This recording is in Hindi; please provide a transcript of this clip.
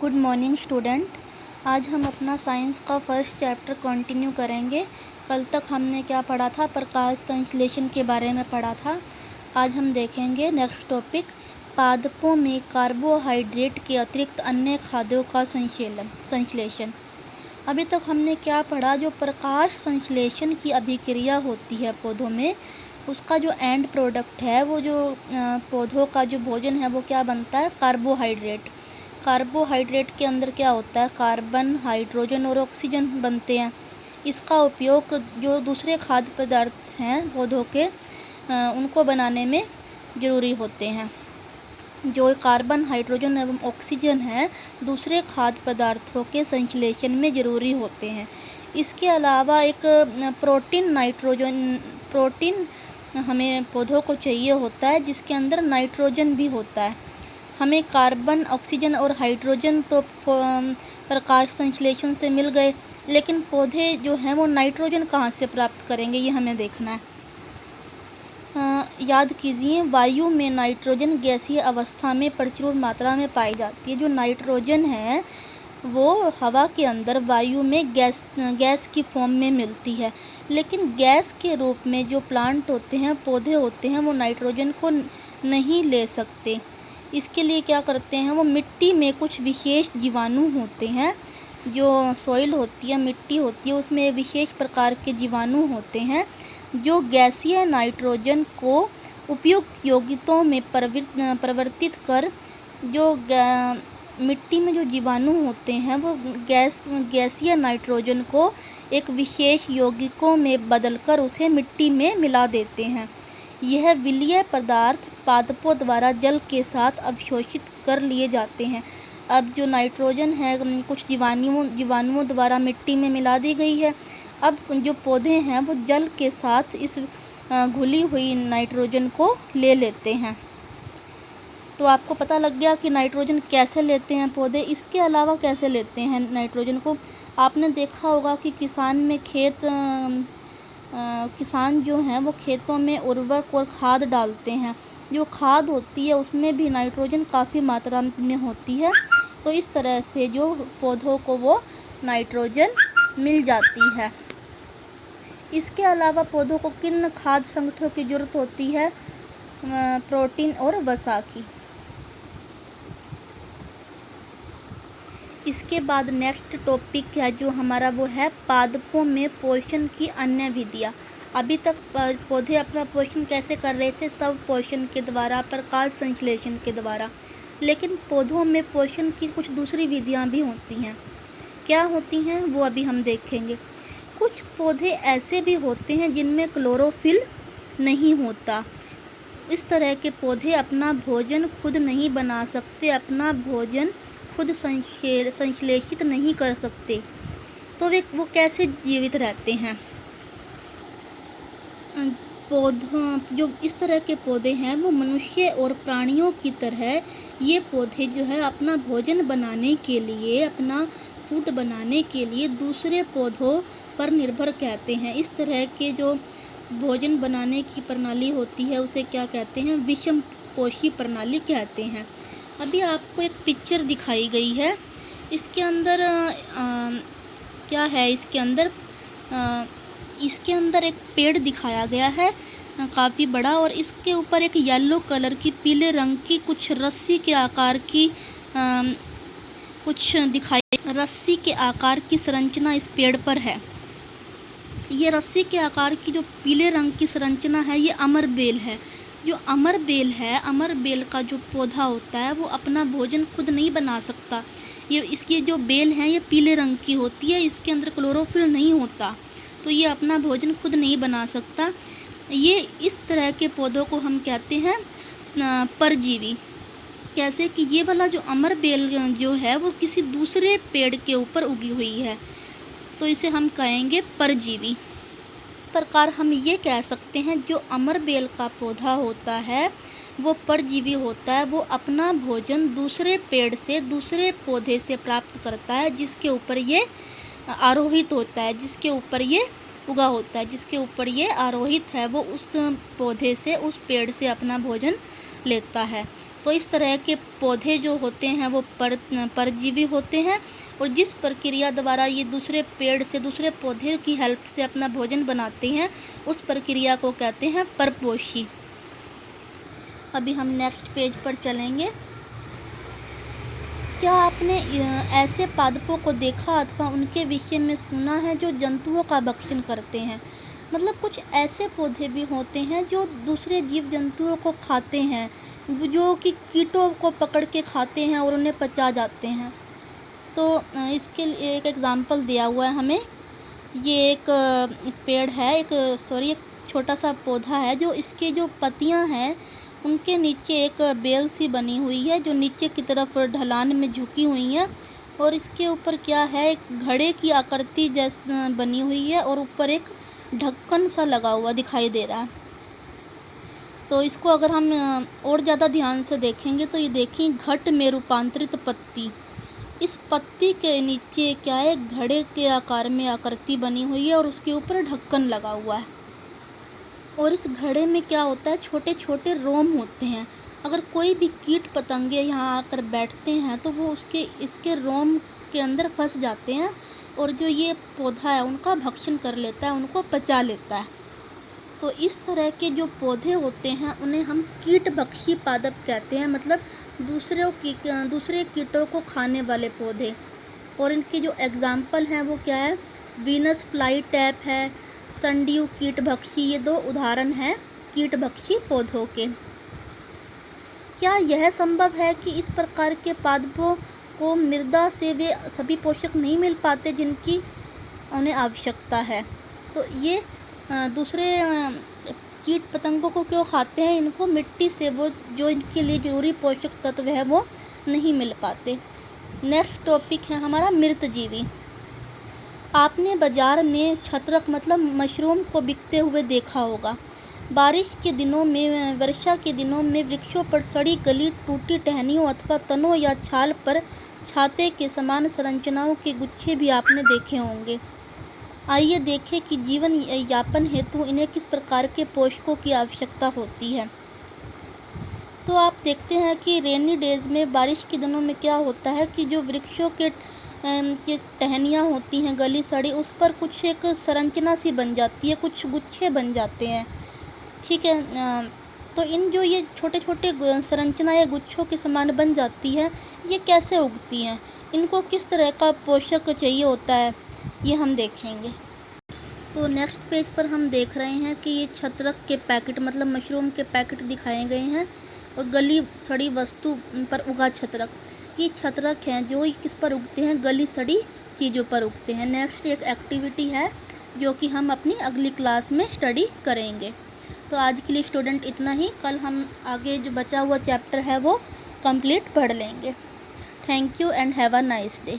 Good morning student. आज हम अपना साइंस का फर्स्ट चैप्टर कंटिन्यू करेंगे। कल तक हमने क्या पढ़ा था? प्रकाश संश्लेषण के बारे में पढ़ा था। आज हम देखेंगे नेक्स्ट टॉपिक, पादपों में कार्बोहाइड्रेट के अतिरिक्त अन्य खाद्यों का संश्लेषण। अभी तक हमने क्या पढ़ा? जो प्रकाश संश्लेषण की अभिक्रिया होती है पौधों में, उसका जो एंड प्रोडक्ट है, वो जो पौधों का जो भोजन है वो क्या बनता है? कार्बोहाइड्रेट। कार्बोहाइड्रेट के अंदर क्या होता है? कार्बन, हाइड्रोजन और ऑक्सीजन बनते हैं। इसका उपयोग जो दूसरे खाद्य पदार्थ हैं पौधों के, उनको बनाने में ज़रूरी होते हैं। जो कार्बन, हाइड्रोजन एवं ऑक्सीजन है, दूसरे खाद्य पदार्थों के संश्लेषण में ज़रूरी होते हैं। इसके अलावा एक प्रोटीन हमें पौधों को चाहिए होता है, जिसके अंदर नाइट्रोजन भी होता है। हमें कार्बन, ऑक्सीजन और हाइड्रोजन तो प्रकाश संश्लेषण से मिल गए, लेकिन पौधे जो हैं वो नाइट्रोजन कहाँ से प्राप्त करेंगे, ये हमें देखना है। याद कीजिए, वायु में नाइट्रोजन गैसीय अवस्था में प्रचुर मात्रा में पाई जाती है। जो नाइट्रोजन है वो हवा के अंदर वायु में गैस की फॉर्म में मिलती है, लेकिन गैस के रूप में जो प्लांट होते हैं, पौधे होते हैं, वो नाइट्रोजन को नहीं ले सकते। इसके लिए क्या करते हैं? वो मिट्टी में कुछ विशेष जीवाणु होते हैं। जो सॉइल होती है, मिट्टी होती है, उसमें विशेष प्रकार के जीवाणु होते हैं जो गैसीय नाइट्रोजन को उपयुक्त यौगिकों में परिवर्तित कर, जो मिट्टी में जो जीवाणु होते हैं वो गैसीय नाइट्रोजन को एक विशेष यौगिकों में बदलकर उसे मिट्टी में मिला देते हैं। यह विलीय पदार्थ पादपों द्वारा जल के साथ अवशोषित कर लिए जाते हैं। अब जो नाइट्रोजन है कुछ जीवाणुओं द्वारा मिट्टी में मिला दी गई है। अब जो पौधे हैं वो जल के साथ इस घुली हुई नाइट्रोजन को ले लेते हैं। तो आपको पता लग गया कि नाइट्रोजन कैसे लेते हैं पौधे। इसके अलावा कैसे लेते हैं नाइट्रोजन को? आपने देखा होगा कि किसान जो हैं वो खेतों में उर्वरक और खाद डालते हैं। जो खाद होती है उसमें भी नाइट्रोजन काफ़ी मात्रा में होती है। तो इस तरह से जो पौधों को वो नाइट्रोजन मिल जाती है। इसके अलावा पौधों को किन खाद्य संगठनों की ज़रूरत होती है? प्रोटीन और वसा की। इसके बाद नेक्स्ट टॉपिक है जो हमारा, वो है पादपों में पोषण की अन्य विधियाँ। अभी तक पौधे अपना पोषण कैसे कर रहे थे? स्व पोषण के द्वारा, प्रकाश संश्लेषण के द्वारा। लेकिन पौधों में पोषण की कुछ दूसरी विधियाँ भी होती हैं। क्या होती हैं वो अभी हम देखेंगे। कुछ पौधे ऐसे भी होते हैं जिनमें क्लोरोफिल नहीं होता। इस तरह के पौधे अपना भोजन खुद नहीं बना सकते, अपना भोजन खुद संश्लेषित नहीं कर सकते। तो वो कैसे जीवित रहते हैं? पौधों, जो इस तरह के पौधे हैं वो मनुष्य और प्राणियों की तरह ये पौधे जो है अपना भोजन बनाने के लिए, अपना फूड बनाने के लिए दूसरे पौधों पर निर्भर कहते हैं। इस तरह के जो भोजन बनाने की प्रणाली होती है उसे क्या कहते हैं? विषम पोषी प्रणाली कहते हैं। अभी आपको एक पिक्चर दिखाई गई है। इसके अंदर क्या है? इसके अंदर एक पेड़ दिखाया गया है काफ़ी बड़ा, और इसके ऊपर एक येलो कलर की, पीले रंग की कुछ रस्सी के आकार की रस्सी के आकार की संरचना इस पेड़ पर है। ये रस्सी के आकार की जो पीले रंग की संरचना है, ये अमरबेल है। जो अमरबेल है, अमरबेल का जो पौधा होता है वो अपना भोजन खुद नहीं बना सकता। इसकी जो बेल है ये पीले रंग की होती है, इसके अंदर क्लोरोफिल नहीं होता, तो ये अपना भोजन खुद नहीं बना सकता। ये इस तरह के पौधों को हम कहते हैं परजीवी। कैसे कि ये वाला जो अमरबेल जो है वो किसी दूसरे पेड़ के ऊपर उगी हुई है, तो इसे हम कहेंगे परजीवी। प्रकार हम ये कह सकते हैं जो अमरबेल का पौधा होता है वो परजीवी होता है। वो अपना भोजन दूसरे पेड़ से, दूसरे पौधे से प्राप्त करता है, जिसके ऊपर ये आरोहित होता है, जिसके ऊपर ये उगा होता है, जिसके ऊपर ये आरोहित है, वो उस पौधे से, उस पेड़ से अपना भोजन लेता है। तो इस तरह के पौधे जो होते हैं वो परजीवी होते हैं, और जिस प्रक्रिया द्वारा ये दूसरे पेड़ से, दूसरे पौधे की हेल्प से अपना भोजन बनाते हैं, उस प्रक्रिया को कहते हैं परपोषी। अभी हम नेक्स्ट पेज पर चलेंगे। क्या आपने ऐसे पादपों को देखा अथवा उनके विषय में सुना है जो जंतुओं का भक्षण करते हैं? मतलब कुछ ऐसे पौधे भी होते हैं जो दूसरे जीव जंतुओं को खाते हैं, जो कि कीटों को पकड़ के खाते हैं और उन्हें पचा जाते हैं। तो इसके लिए एक एग्ज़ाम्पल दिया हुआ है हमें। ये एक पेड़ है, एक छोटा सा पौधा है, जो इसके जो पत्तियां हैं उनके नीचे एक बेल सी बनी हुई है, जो नीचे की तरफ ढलान में झुकी हुई है, और इसके ऊपर क्या है, एक घड़े की आकृति जैसी बनी हुई है, और ऊपर एक ढक्कन सा लगा हुआ दिखाई दे रहा है। तो इसको अगर हम और ज़्यादा ध्यान से देखेंगे तो ये देखिए, घट में रूपांतरित पत्ती। इस पत्ती के नीचे क्या है, घड़े के आकार में आकृति बनी हुई है और उसके ऊपर ढक्कन लगा हुआ है। और इस घड़े में क्या होता है, छोटे छोटे रोम होते हैं। अगर कोई भी कीट पतंगे यहाँ आकर बैठते हैं तो वो इसके रोम के अंदर फंस जाते हैं, और जो ये पौधा है उनका भक्षण कर लेता है, उनको पचा लेता है। तो इस तरह के जो पौधे होते हैं उन्हें हम कीटभक्षी पादप कहते हैं, मतलब दूसरे कीटों को खाने वाले पौधे। और इनके जो एग्जाम्पल हैं वो क्या है, वीनस फ्लाई टैप है, संडीव कीटभक्षी, ये 2 उदाहरण हैं कीटभक्षी पौधों के। क्या यह संभव है कि इस प्रकार के पादपों को मृदा से वे सभी पोषक नहीं मिल पाते जिनकी उन्हें आवश्यकता है? तो ये दूसरे कीट पतंगों को क्यों खाते हैं? इनको मिट्टी से वो जो इनके लिए ज़रूरी पोषक तत्व है वो नहीं मिल पाते। नेक्स्ट टॉपिक है हमारा मृतजीवी। आपने बाज़ार में छत्रक मतलब मशरूम को बिकते हुए देखा होगा। बारिश के दिनों में, वर्षा के दिनों में वृक्षों पर सड़ी गली, टूटी टहनियों अथवा तनों या छाल पर छाते के समान संरचनाओं के गुच्छे भी आपने देखे होंगे। आइए देखें कि जीवन यापन हेतु इन्हें किस प्रकार के पोषकों की आवश्यकता होती है। तो आप देखते हैं कि रेनी डेज़ में, बारिश के दिनों में क्या होता है कि जो वृक्षों के टहनियाँ होती हैं गली सड़ी, उस पर कुछ एक संरचना सी बन जाती है, कुछ गुच्छे बन जाते हैं, ठीक है। तो जो ये छोटे छोटे संरचना या गुच्छों के समान बन जाती है, ये कैसे उगती हैं, इनको किस तरह का पोषक चाहिए होता है, ये हम देखेंगे। तो नेक्स्ट पेज पर हम देख रहे हैं कि ये छत्रक के पैकेट मतलब मशरूम के पैकेट दिखाए गए हैं, और गली सड़ी वस्तु पर उगा छत्रक। ये छत्रक हैं जो किस पर उगते हैं, गली सड़ी चीज़ों पर उगते हैं। नेक्स्ट एक एक्टिविटी है जो कि हम अपनी अगली क्लास में स्टडी करेंगे। तो आज के लिए स्टूडेंट इतना ही, कल हम आगे जो बचा हुआ चैप्टर है वो कंप्लीट पढ़ लेंगे। Thank you and have a nice day.